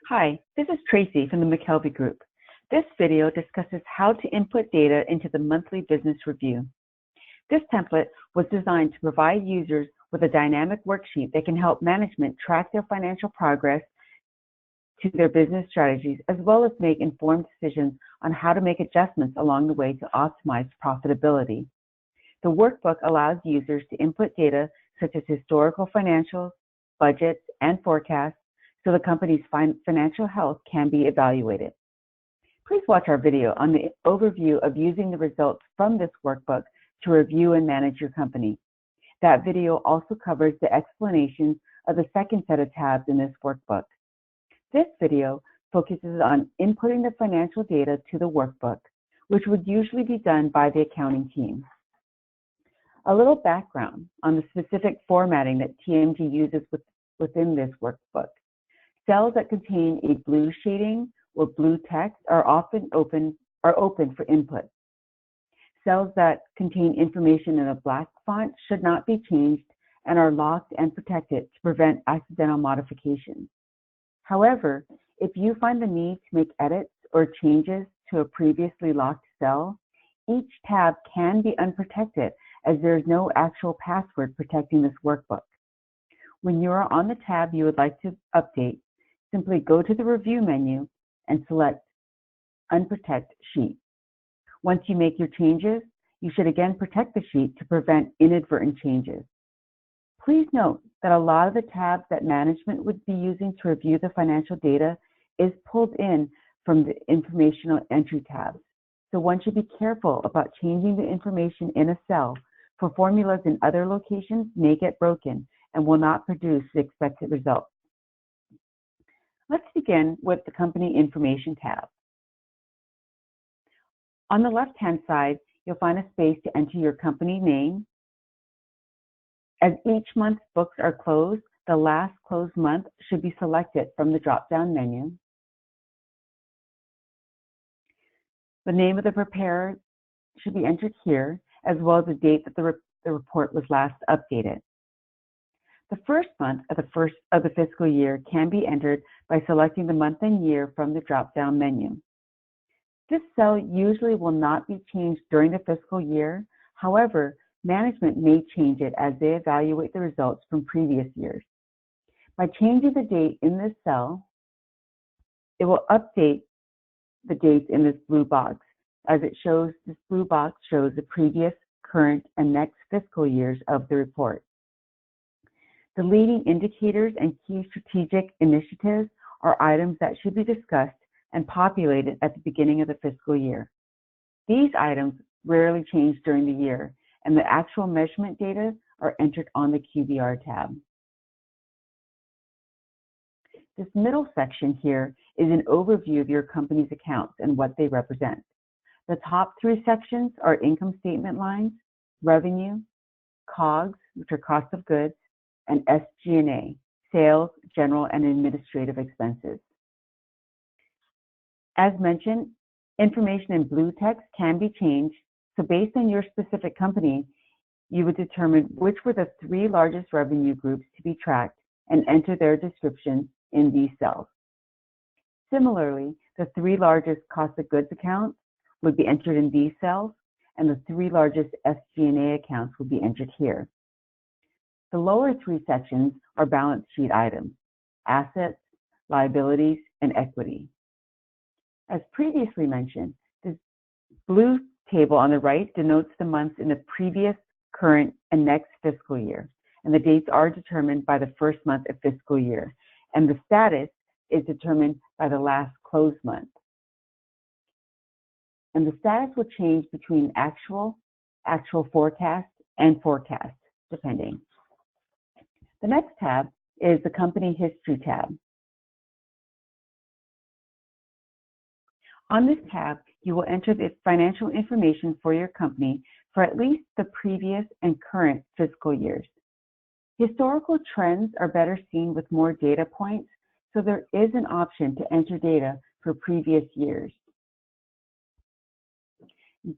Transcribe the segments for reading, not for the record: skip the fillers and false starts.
Hi, this is Tracy from the McKelvey Group. This video discusses how to input data into the monthly business review. This template was designed to provide users with a dynamic worksheet that can help management track their financial progress to their business strategies, as well as make informed decisions on how to make adjustments along the way to optimize profitability. The workbook allows users to input data such as historical financials, budgets, and forecasts, so the company's financial health can be evaluated. Please watch our video on the overview of using the results from this workbook to review and manage your company. That video also covers the explanations of the second set of tabs in this workbook. This video focuses on inputting the financial data to the workbook, which would usually be done by the accounting team. A little background on the specific formatting that TMG uses within this workbook. Cells that contain a blue shading or blue text are often open for input. Cells that contain information in a black font should not be changed and are locked and protected to prevent accidental modifications. However, if you find the need to make edits or changes to a previously locked cell, each tab can be unprotected as there is no actual password protecting this workbook. When you are on the tab you would like to update, simply go to the Review menu and select Unprotect Sheet. Once you make your changes, you should again protect the sheet to prevent inadvertent changes. Please note that a lot of the tabs that management would be using to review the financial data is pulled in from the Informational Entry tabs. So one should be careful about changing the information in a cell, for formulas in other locations may get broken and will not produce the expected results. Let's begin with the Company Information tab. On the left-hand side, you'll find a space to enter your company name. As each month's books are closed, the last closed month should be selected from the drop-down menu. The name of the preparer should be entered here, as well as the date that the report was last updated. The first month of the fiscal year can be entered by selecting the month and year from the drop-down menu. This cell usually will not be changed during the fiscal year. However, management may change it as they evaluate the results from previous years. By changing the date in this cell, it will update the dates in this blue box. This blue box shows the previous, current, and next fiscal years of the report. The leading indicators and key strategic initiatives are items that should be discussed and populated at the beginning of the fiscal year. These items rarely change during the year, and the actual measurement data are entered on the QBR tab. This middle section here is an overview of your company's accounts and what they represent. The top three sections are income statement lines, revenue, COGS, which are cost of goods, and SG&A, sales, general, and administrative expenses. As mentioned, information in blue text can be changed, so based on your specific company, you would determine which were the three largest revenue groups to be tracked and enter their descriptions in these cells. Similarly, the three largest cost of goods accounts would be entered in these cells, and the three largest SG&A accounts would be entered here. The lower three sections are balance sheet items: assets, liabilities, and equity. As previously mentioned, the blue table on the right denotes the months in the previous, current, and next fiscal year, and the dates are determined by the first month of fiscal year, and the status is determined by the last closed month. And the status will change between actual forecast, and forecast, depending. The next tab is the Company History tab. On this tab, you will enter the financial information for your company for at least the previous and current fiscal years. Historical trends are better seen with more data points, so there is an option to enter data for previous years.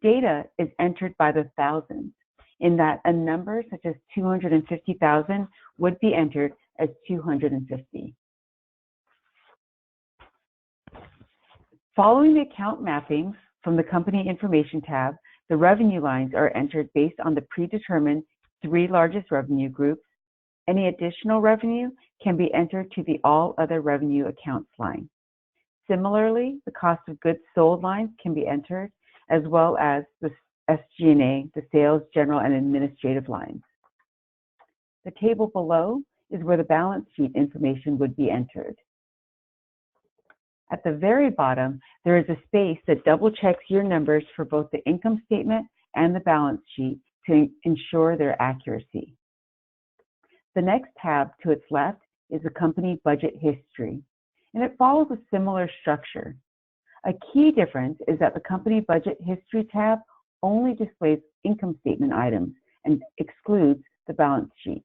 Data is entered by the thousands, in that a number such as 250,000 would be entered as 250. Following the account mappings from the Company Information tab, the revenue lines are entered based on the predetermined 3 largest revenue groups. Any additional revenue can be entered to the All Other Revenue Accounts line. Similarly, the cost of goods sold lines can be entered, as well as the SG&A, the Sales, General, and Administrative lines. The table below is where the balance sheet information would be entered. At the very bottom, there is a space that double checks your numbers for both the income statement and the balance sheet to ensure their accuracy. The next tab to its left is the company budget history, and it follows a similar structure. A key difference is that the company budget history tab only displays income statement items and excludes the balance sheet.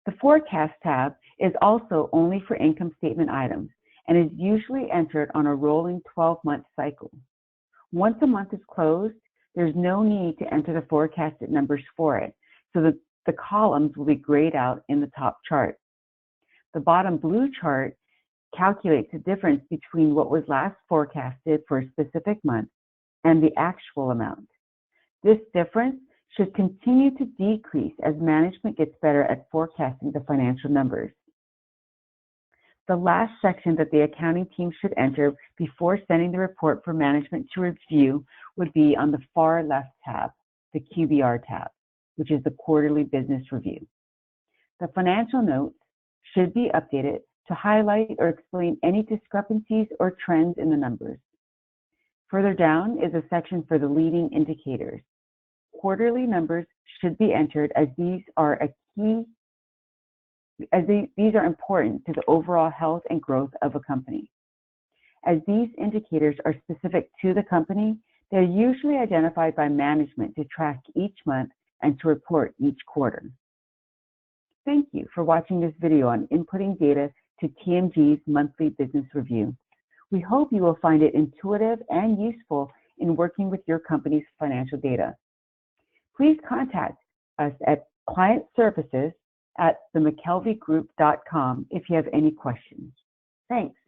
The forecast tab is also only for income statement items and is usually entered on a rolling 12-month cycle. Once a month is closed, there's no need to enter the forecasted numbers for it, so that the columns will be grayed out in the top chart. The bottom blue chart calculates the difference between what was last forecasted for a specific month and the actual amount. This difference should continue to decrease as management gets better at forecasting the financial numbers. The last section that the accounting team should enter before sending the report for management to review would be on the far left tab, the QBR tab, which is the Quarterly Business Review. The financial notes should be updated to highlight or explain any discrepancies or trends in the numbers. Further down is a section for the leading indicators. Quarterly numbers should be entered as these are important to the overall health and growth of a company. As these indicators are specific to the company, they're usually identified by management to track each month and to report each quarter. Thank you for watching this video on inputting data to TMG's monthly business review. We hope you will find it intuitive and useful in working with your company's financial data. Please contact us at clientservices@themckelveygroup.com if you have any questions. Thanks.